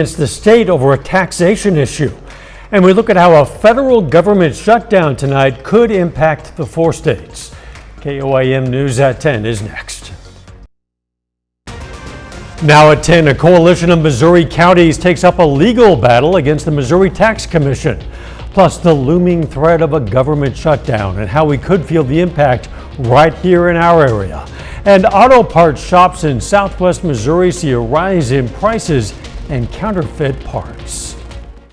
against the state over a taxation issue. And we look at how a federal government shutdown tonight could impact the 4 states. KOAM News at 10 is next. Now at 10, a coalition of Missouri counties takes up a legal battle against the Missouri Tax Commission. Plus the looming threat of a government shutdown and how we could feel the impact right here in our area. And auto parts shops in southwest Missouri see a rise in prices and counterfeit parts.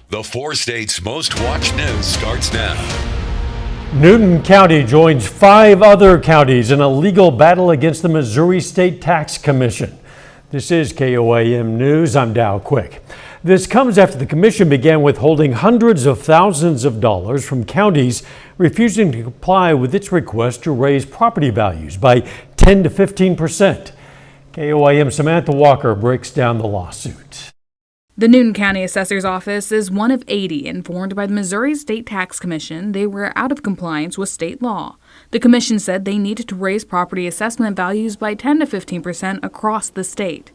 The 4 states' most watched news starts now. Newton County joins 5 other counties in a legal battle against the Missouri State Tax Commission. This is KOAM News. I'm Dow Quick. This comes after the commission began withholding hundreds of thousands of dollars from counties refusing to comply with its request to raise property values by 10 to 15%. KOAM Samantha Walker breaks down the lawsuit. The Newton County Assessor's Office is one of 80 informed by the Missouri State Tax Commission they were out of compliance with state law. The commission said they needed to raise property assessment values by 10 to 15% across the state.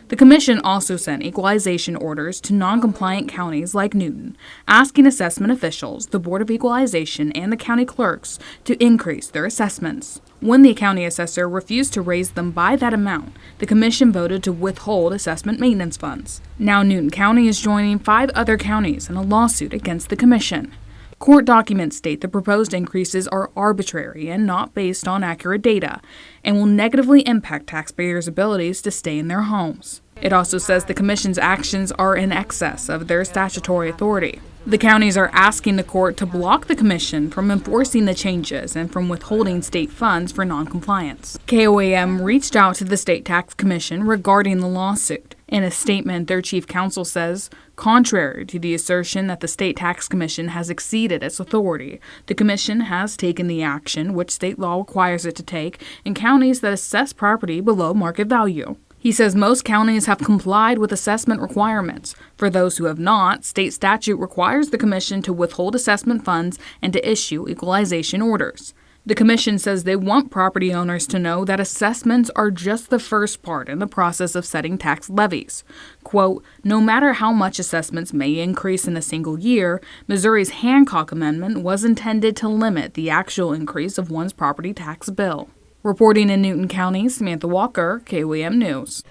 The commission also sent equalization orders to non-compliant counties like Newton, asking assessment officials, the Board of Equalization, and the county clerks to increase their assessments. When the county assessor refused to raise them by that amount, the commission voted to withhold assessment maintenance funds. Now Newton County is joining 5 other counties in a lawsuit against the commission. Court documents state the proposed increases are arbitrary and not based on accurate data and will negatively impact taxpayers' abilities to stay in their homes. It also says the commission's actions are in excess of their statutory authority. The counties are asking the court to block the commission from enforcing the changes and from withholding state funds for noncompliance. KOAM reached out to the State Tax Commission regarding the lawsuit. In a statement, their chief counsel says, contrary to the assertion that the State Tax Commission has exceeded its authority, the commission has taken the action which state law requires it to take in counties that assess property below market value. He says most counties have complied with assessment requirements. For those who have not, state statute requires the commission to withhold assessment funds and to issue equalization orders. The commission says they want property owners to know that assessments are just the first part in the process of setting tax levies. Quote, no matter how much assessments may increase in a single year, Missouri's Hancock Amendment was intended to limit the actual increase of one's property tax bill. Reporting in Newton County, Samantha Walker, KOAM News.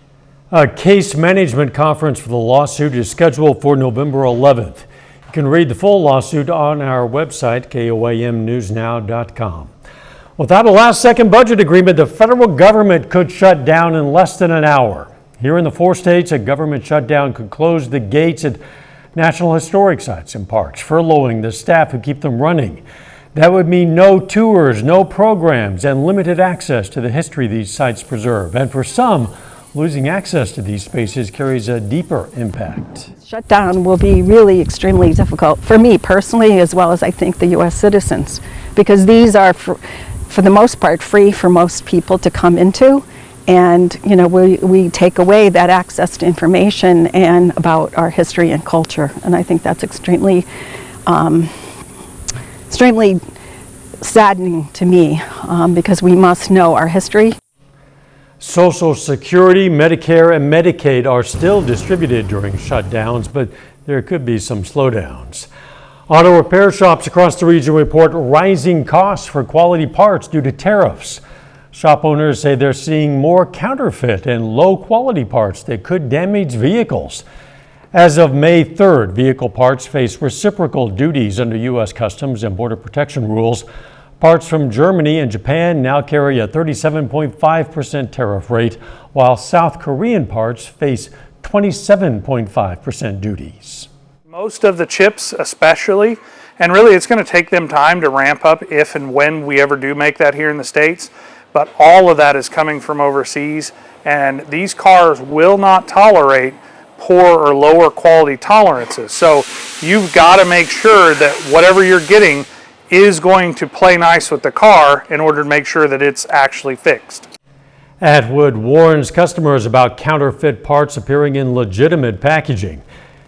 A case management conference for the lawsuit is scheduled for November 11th. You can read the full lawsuit on our website, KOAMnewsnow.com. Without a last-second budget agreement, the federal government could shut down in less than an hour. Here in the 4 states, a government shutdown could close the gates at National Historic Sites and parks, furloughing the staff who keep them running. That would mean no tours, no programs, and limited access to the history these sites preserve. And for some, losing access to these spaces carries a deeper impact. Shutdown will be really extremely difficult for me personally, as well as I think the U.S. citizens, because these are, for the most part, free for most people to come into. And, you know, we take away that access to information and about our history and culture. And I think that's extremely saddening to me because we must know our history. Social Security, Medicare, and Medicaid are still distributed during shutdowns, but there could be some slowdowns. Auto repair shops across the region report rising costs for quality parts due to tariffs. Shop owners say they're seeing more counterfeit and low-quality parts that could damage vehicles. As of May 3rd, vehicle parts face reciprocal duties under U.S. Customs and Border Protection rules. Parts from Germany and Japan now carry a 37.5% tariff rate, while South Korean parts face 27.5% duties. Most of the chips especially, and really it's going to take them time to ramp up if and when we ever do make that here in the States, but all of that is coming from overseas, and these cars will not tolerate poor or lower quality tolerances. So you've got to make sure that whatever you're getting is going to play nice with the car in order to make sure that it's actually fixed. Atwood warns customers about counterfeit parts appearing in legitimate packaging.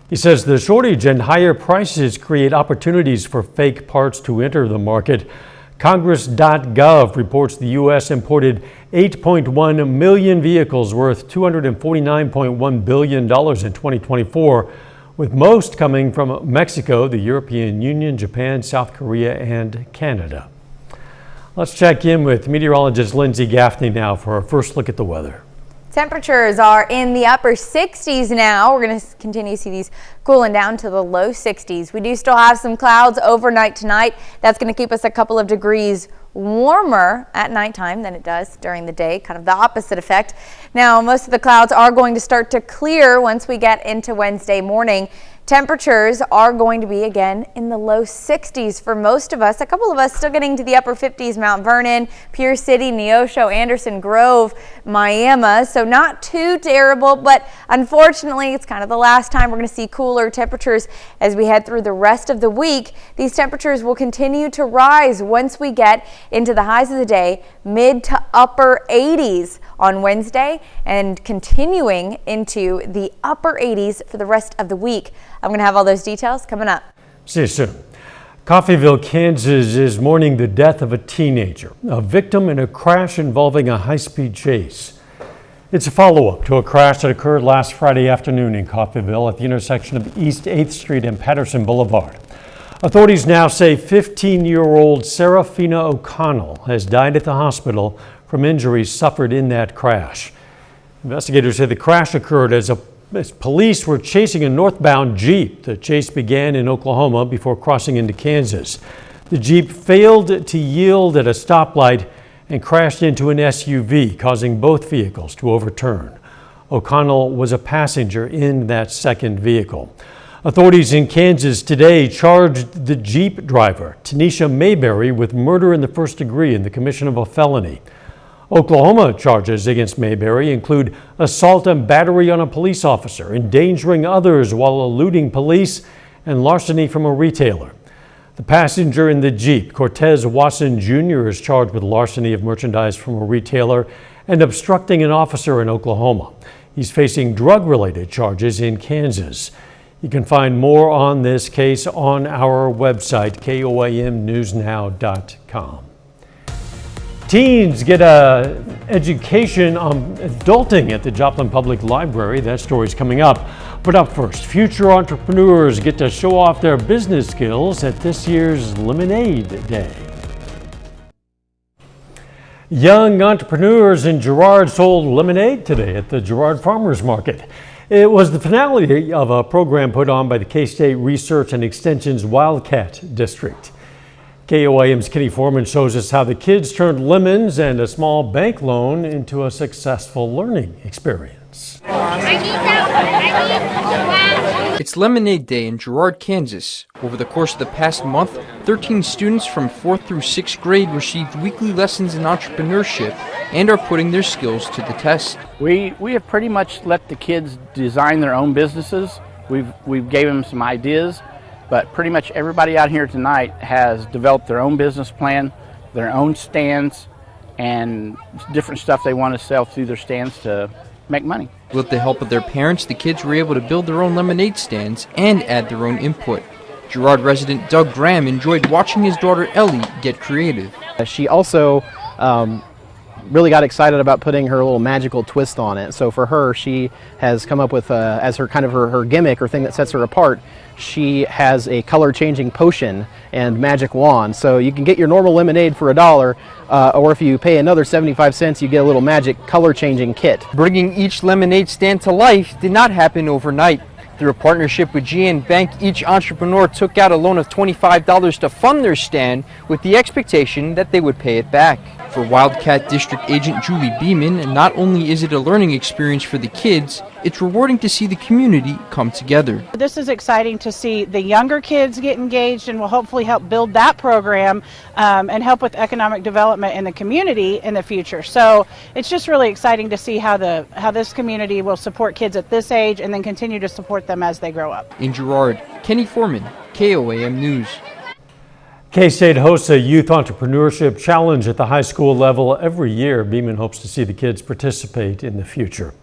He says the shortage and higher prices create opportunities for fake parts to enter the market. Congress.gov reports the U.S. imported 8.1 million vehicles worth $249.1 billion in 2024, with most coming from Mexico, the European Union, Japan, South Korea, and Canada. Let's check in with meteorologist Lindsay Gaffney now for our first look at the weather. Temperatures are in the upper 60s now. We're going to continue to see these cooling down to the low 60s. We do still have some clouds overnight tonight. That's going to keep us a couple of degrees warmer at nighttime than it does during the day, kind of the opposite effect. Now, most of the clouds are going to start to clear once we get into Wednesday morning. Temperatures are going to be again in the low 60s for most of us. A couple of us still getting to the upper 50s, Mount Vernon, Pierce City, Neosho, Anderson Grove, Miami. So not too terrible, but unfortunately it's kind of the last time we're going to see cooler temperatures as we head through the rest of the week. These temperatures will continue to rise once we get into the highs of the day, mid to upper 80s on Wednesday, and continuing into the upper 80s for the rest of the week. I'm going to have all those details coming up. See you soon. Coffeyville, Kansas is mourning the death of a teenager, a victim in a crash involving a high-speed chase. It's a follow-up to a crash that occurred last Friday afternoon in Coffeyville at the intersection of East 8th Street and Patterson Boulevard. Authorities now say 15-year-old Serafina O'Connell has died at the hospital from injuries suffered in that crash. Investigators say the crash occurred as police were chasing a northbound Jeep. The chase began in Oklahoma before crossing into Kansas. The Jeep failed to yield at a stoplight and crashed into an SUV, causing both vehicles to overturn. O'Connell was a passenger in that second vehicle. Authorities in Kansas today charged the Jeep driver, Tanisha Mayberry, with murder in the first degree and the commission of a felony. Oklahoma charges against Mayberry include assault and battery on a police officer, endangering others while eluding police, and larceny from a retailer. The passenger in the Jeep, Cortez Watson Jr., is charged with larceny of merchandise from a retailer and obstructing an officer in Oklahoma. He's facing drug-related charges in Kansas. You can find more on this case on our website, koamnewsnow.com. Teens get an education on adulting at the Joplin Public Library. That story's coming up. But up first, future entrepreneurs get to show off their business skills at this year's Lemonade Day. Young entrepreneurs in Girard sold lemonade today at the Girard Farmers Market. It was the finale of a program put on by the K-State Research and Extension's Wildcat District. KOAM's Kenny Foreman shows us how the kids turned lemons and a small bank loan into a successful learning experience. It's Lemonade Day in Girard, Kansas. Over the course of the past month, 13 students from 4th through 6th grade received weekly lessons in entrepreneurship and are putting their skills to the test. We have pretty much let the kids design their own businesses. We've gave them some ideas. But pretty much everybody out here tonight has developed their own business plan, their own stands, and different stuff they want to sell through their stands to make money. With the help of their parents, the kids were able to build their own lemonade stands and add their own input. Girard resident Doug Graham enjoyed watching his daughter Ellie get creative. She also really got excited about putting her little magical twist on it. So for her, she has come up with, as her kind of her gimmick or thing that sets her apart, she has a color-changing potion and magic wand. So you can get your normal lemonade for $1, or if you pay another 75 cents, you get a little magic color-changing kit. Bringing each lemonade stand to life did not happen overnight. Through a partnership with GN Bank, each entrepreneur took out a loan of $25 to fund their stand with the expectation that they would pay it back. For Wildcat District Agent Julie Beeman, not only is it a learning experience for the kids, it's rewarding to see the community come together. This is exciting to see the younger kids get engaged and will hopefully help build that program and help with economic development in the community in the future. So it's just really exciting to see how this community will support kids at this age and then continue to support them as they grow up. In Girard, Kenny Foreman, KOAM News. K-State hosts a youth entrepreneurship challenge at the high school level every year. Beeman hopes to see the kids participate in the future.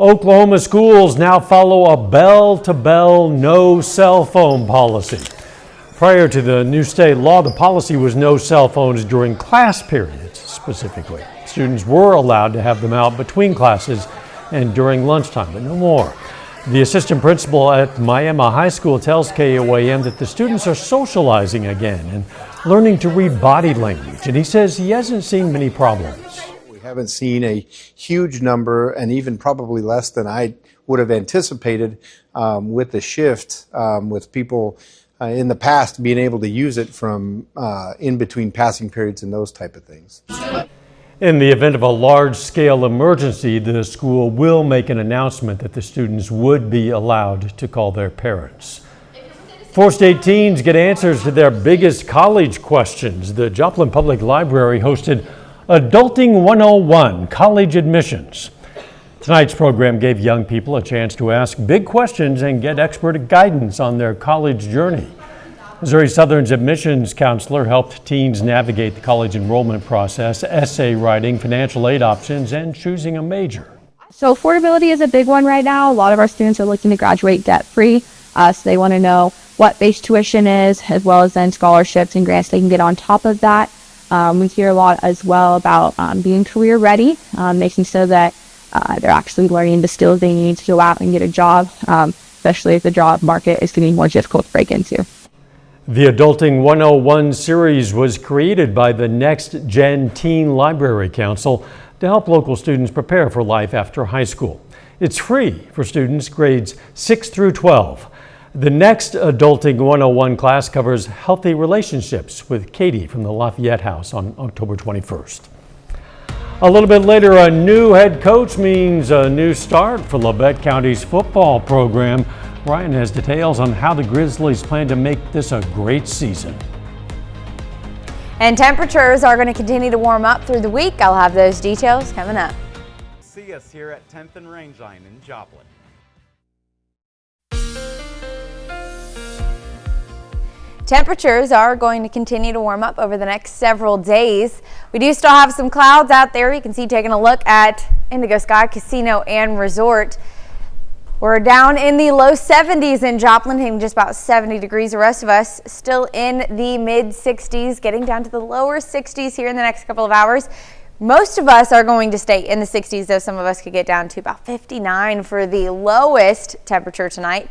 Oklahoma schools now follow a bell-to-bell no cell phone policy. Prior to the new state law, the policy was no cell phones during class periods specifically. Students were allowed to have them out between classes and during lunchtime, but no more. The assistant principal at Miami High School tells KOAM that the students are socializing again and learning to read body language, and he says he hasn't seen many problems. We haven't seen a huge number, and even probably less than I would have anticipated with the shift with people in the past being able to use it from in between passing periods and those type of things. In the event of a large-scale emergency, the school will make an announcement that the students would be allowed to call their parents. 4-state teens get answers to their biggest college questions. The Joplin Public Library hosted Adulting 101 College Admissions. Tonight's program gave young people a chance to ask big questions and get expert guidance on their college journey. Missouri Southern's admissions counselor helped teens navigate the college enrollment process, essay writing, financial aid options, and choosing a major. So affordability is a big one right now. A lot of our students are looking to graduate debt-free, so they want to know what base tuition is, as well as then scholarships and grants they can get on top of that. We hear a lot as well about being career ready, making sure that they're actually learning the skills they need to go out and get a job, especially if the job market is getting more difficult to break into. The Adulting 101 series was created by the Next Gen Teen Library Council to help local students prepare for life after high school. It's free for students grades 6 through 12. The next Adulting 101 class covers healthy relationships with Katie from the Lafayette House on October 21st. A little bit later, a new head coach means a new start for Labette County's football program. Ryan has details on how the Grizzlies plan to make this a great season. And temperatures are going to continue to warm up through the week. I'll have those details coming up. See us here at 10th and Rangeline in Joplin. Temperatures are going to continue to warm up over the next several days. We do still have some clouds out there. You can see taking a look at Indigo Sky Casino and Resort. We're down in the low 70s in Joplin, hitting just about 70 degrees. The rest of us still in the mid 60s, getting down to the lower 60s here in the next couple of hours. Most of us are going to stay in the 60s, though some of us could get down to about 59 for the lowest temperature tonight.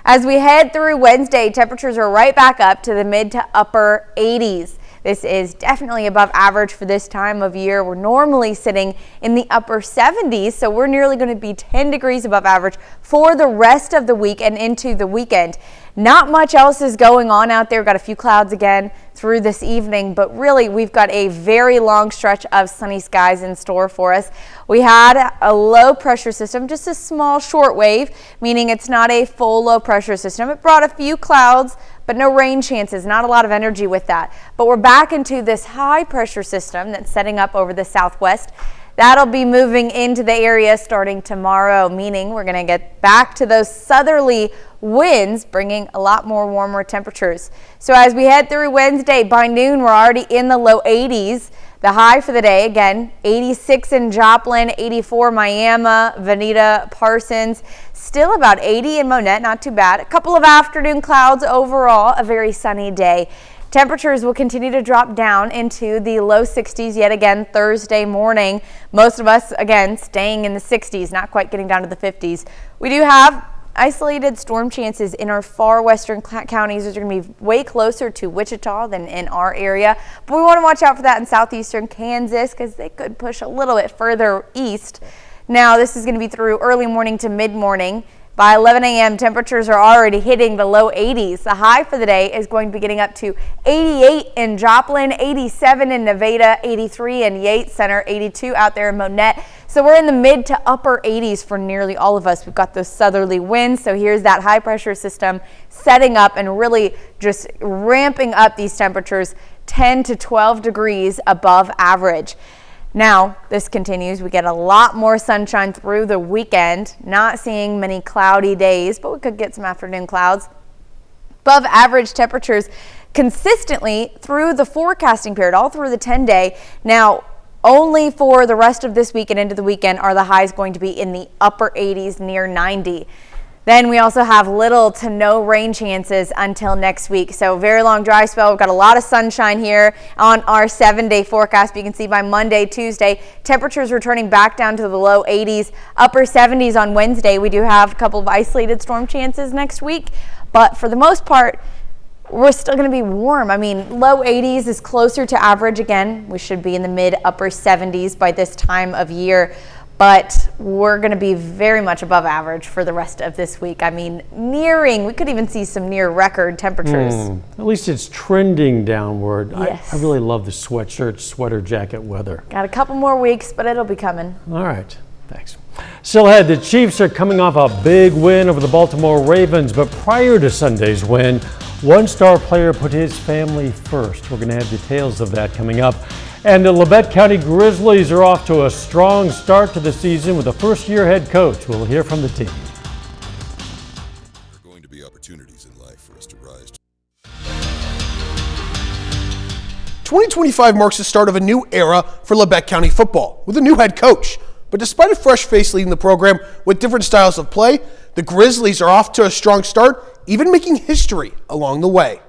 As we head through Wednesday, temperatures are right back up to the mid to upper 80s. This is definitely above average for this time of year. We're normally sitting in the upper 70s, so we're nearly going to be 10 degrees above average for the rest of the week and into the weekend. Not much else is going on out there. We've got a few clouds again through this evening, but really we've got a very long stretch of sunny skies in store for us. We had a low pressure system, just a small short wave, meaning it's not a full low pressure system. It brought a few clouds, but no rain chances, not a lot of energy with that. But we're back into this high pressure system that's setting up over the southwest. That'll be moving into the area starting tomorrow, meaning we're going to get back to those southerly winds, bringing a lot more warmer temperatures. So as we head through Wednesday, by noon, we're already in the low 80s. The high for the day, again, 86 in Joplin, 84 Miami, Veneta, Parsons, still about 80 in Monette, not too bad. A couple of afternoon clouds overall, a very sunny day. Temperatures will continue to drop down into the low 60s yet again Thursday morning. Most of us, again, staying in the 60s, not quite getting down to the 50s. We do have isolated storm chances in our far western counties. Those are going to be way closer to Wichita than in our area. But we want to watch out for that in southeastern Kansas because they could push a little bit further east. Now, this is going to be through early morning to mid-morning. By 11 a.m., temperatures are already hitting the low 80s. The high for the day is going to be getting up to 88 in Joplin, 87 in Nevada, 83 in Yates Center, 82 out there in Monette. So we're in the mid to upper 80s for nearly all of us. We've got those southerly winds. So here's that high pressure system setting up and really just ramping up these temperatures 10 to 12 degrees above average. Now, this continues. We get a lot more sunshine through the weekend. Not seeing many cloudy days, but we could get some afternoon clouds. Above average temperatures consistently through the forecasting period, all through the 10-day. Now, only for the rest of this week and into the weekend are the highs going to be in the upper 80s, near 90. Then we also have little to no rain chances until next week. So very long dry spell. We've got a lot of sunshine here on our 7-day forecast. You can see by Monday, Tuesday, temperatures returning back down to the low 80s, upper 70s on Wednesday. We do have a couple of isolated storm chances next week, but for the most part, we're still going to be warm. I mean, low 80s is closer to average again. We should be in the mid upper 70s by this time of year. But we're going to be very much above average for the rest of this week. I mean, we could even see some near record temperatures. At least it's trending downward. Yes. I really love the sweatshirt, sweater jacket weather. Got a couple more weeks, but it'll be coming. All right, thanks. Still ahead, the Chiefs are coming off a big win over the Baltimore Ravens, but prior to Sunday's win, one star player put his family first. We're going to have details of that coming up. And the Labette County Grizzlies are off to a strong start to the season with a first-year head coach. We'll hear from the team. There are going to be opportunities in life for us to rise. 2025 marks the start of a new era for Labette County football with a new head coach. But despite a fresh face leading the program with different styles of play, the Grizzlies are off to a strong start, even making history along the way.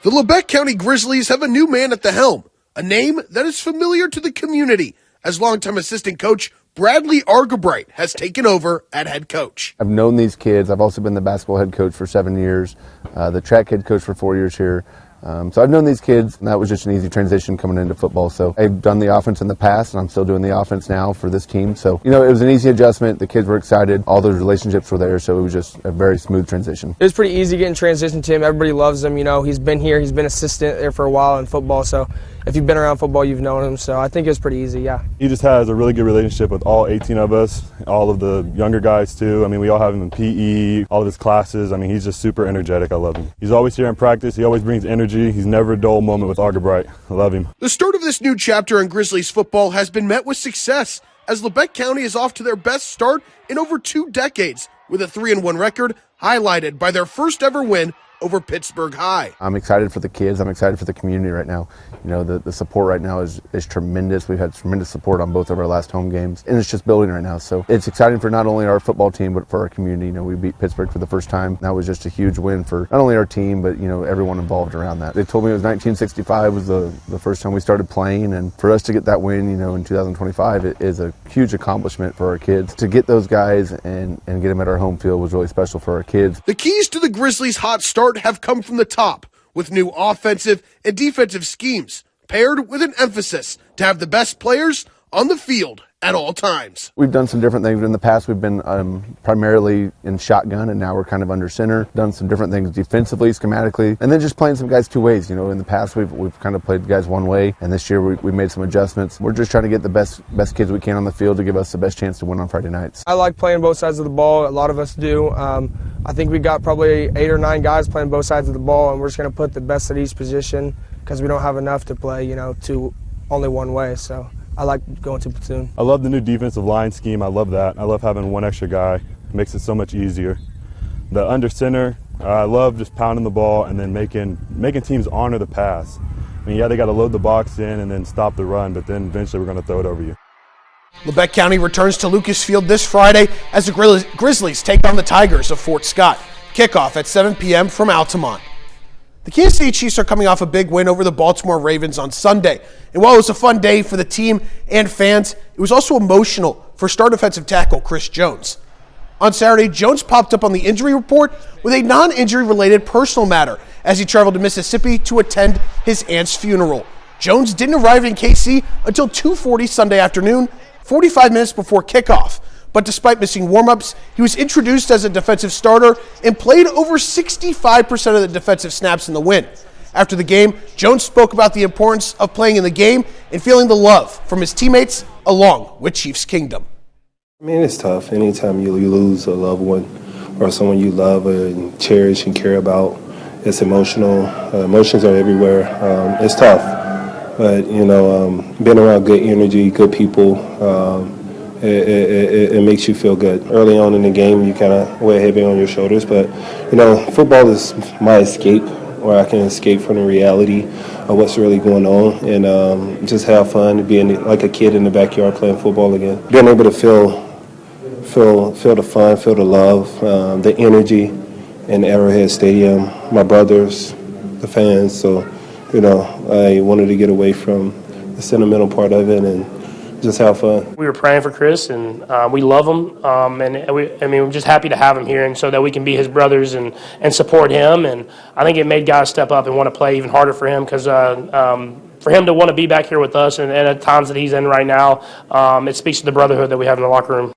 The Labette County Grizzlies have a new man at the helm. A name that is familiar to the community, as longtime assistant coach Bradley Argabright has taken over at head coach. I've known these kids. I've also been the basketball head coach for 7 years, the track head coach for 4 years here. So I've known these kids, and that was just an easy transition coming into football. So I've done the offense in the past, and I'm still doing the offense now for this team. So, it was an easy adjustment. The kids were excited. All those relationships were there, so it was just a very smooth transition. It was pretty easy getting transition to him. Everybody loves him. He's been here. He's been assistant there for a while in football. So if you've been around football, you've known him. So I think it was pretty easy, yeah. He just has a really good relationship with all 18 of us, all of the younger guys too. I mean, we all have him in PE, all of his classes. I mean, he's just super energetic. I love him. He's always here in practice. He always brings energy. He's never a dull moment with Argabright. I love him. The start of this new chapter in Grizzlies football has been met with success, as Labette County is off to their best start in over 2 decades, with a 3-1 record highlighted by their first ever win over Pittsburgh High. I'm excited for the kids. I'm excited for the community right now. The support right now is tremendous. We've had tremendous support on both of our last home games, and it's just building right now. So it's exciting for not only our football team, but for our community. We beat Pittsburgh for the first time. That was just a huge win for not only our team, but everyone involved around that. They told me it was 1965 was the first time we started playing, and for us to get that win, in 2025, it is a huge accomplishment for our kids. To get those guys and get them at our home field was really special for our kids. The keys to the Grizzlies' hot start have come from the top, with new offensive and defensive schemes, paired with an emphasis to have the best players on the field at all times. We've done some different things. In the past, we've been primarily in shotgun, and now we're kind of under center. Done some different things defensively, schematically, and then just playing some guys 2 ways. In the past, we've kind of played guys 1 way, and this year we made some adjustments. We're just trying to get the best kids we can on the field to give us the best chance to win on Friday nights. I like playing both sides of the ball. A lot of us do. I think we got probably 8 or 9 guys playing both sides of the ball, and we're just going to put the best at each position because we don't have enough to play, only 1 way. So I like going to platoon. I love the new defensive line scheme. I love that. I love having 1 extra guy. It makes it so much easier. The under center, I love just pounding the ball and then making teams honor the pass. I mean, they got to load the box in and then stop the run, but then eventually we're going to throw it over you. Labette County returns to Lucas Field this Friday as the Grizzlies take on the Tigers of Fort Scott. Kickoff at 7 p.m. from Altamont. The Kansas City Chiefs are coming off a big win over the Baltimore Ravens on Sunday. And while it was a fun day for the team and fans, it was also emotional for star defensive tackle Chris Jones. On Saturday, Jones popped up on the injury report with a non-injury related personal matter as he traveled to Mississippi to attend his aunt's funeral. Jones didn't arrive in KC until 2:40 Sunday afternoon, 45 minutes before kickoff. But despite missing warm-ups, he was introduced as a defensive starter and played over 65% of the defensive snaps in the win. After the game, Jones spoke about the importance of playing in the game and feeling the love from his teammates along with Chiefs Kingdom. I mean, it's tough. Anytime you lose a loved one or someone you love and cherish and care about, it's emotional. Emotions are everywhere. It's tough. But, being around good energy, good people, it makes you feel good. Early on in the game, you kind of wear heavy on your shoulders, but, football is my escape, where I can escape from the reality of what's really going on and just have fun, being like a kid in the backyard playing football again. Being able to feel feel the fun, feel the love, the energy in Arrowhead Stadium, my brothers, the fans. So, I wanted to get away from the sentimental part of it and just have fun. We were praying for Chris, and we love him, and we're just happy to have him here, and so that we can be his brothers and support him. And I think it made guys step up and want to play even harder for him, because for him to want to be back here with us and at times that he's in right now, it speaks to the brotherhood that we have in the locker room.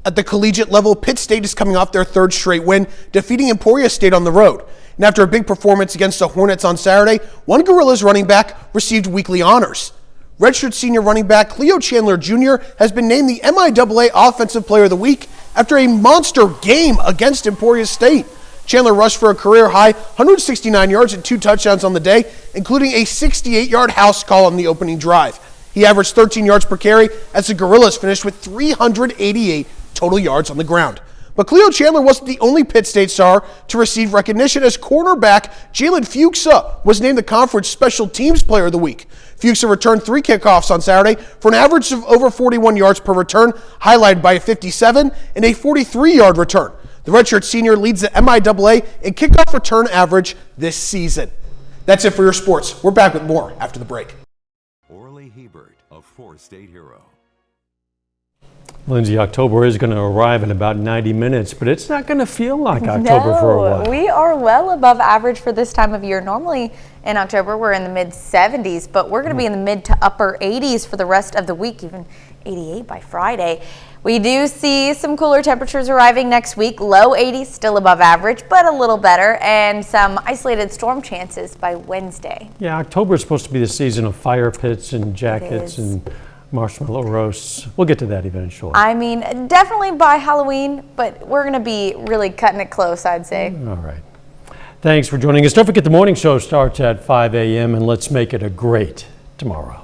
At the collegiate level, Pitt State is coming off their third straight win, defeating Emporia State on the road. And after a big performance against the Hornets on Saturday, one Gorillas running back received weekly honors. Redshirt senior running back Cleo Chandler Jr. has been named the MIAA Offensive Player of the Week after a monster game against Emporia State. Chandler rushed for a career-high 169 yards and 2 touchdowns on the day, including a 68-yard house call on the opening drive. He averaged 13 yards per carry as the Gorillas finished with 388 total yards on the ground. But Cleo Chandler wasn't the only Pitt State star to receive recognition, as cornerback Jalen Fuchsa was named the Conference Special Teams Player of the Week. Fuchsa returned 3 kickoffs on Saturday for an average of over 41 yards per return, highlighted by a 57 and a 43-yard return. The redshirt senior leads the MIAA in kickoff return average this season. That's it for your sports. We're back with more after the break. Orly Hebert, a 4-state hero. Lindsay, October is going to arrive in about 90 minutes, but it's not going to feel like October for a while. We are well above average for this time of year. Normally in October we're in the mid 70s, but we're going to be in the mid to upper 80s for the rest of the week, even 88 by Friday. We do see some cooler temperatures arriving next week. Low 80s, still above average, but a little better, and some isolated storm chances by Wednesday. Yeah, October is supposed to be the season of fire pits and jackets and marshmallow roasts. We'll get to that eventually. I mean, definitely by Halloween, but we're going to be really cutting it close, I'd say. All right. Thanks for joining us. Don't forget the morning show starts at 5 a.m. and let's make it a great tomorrow.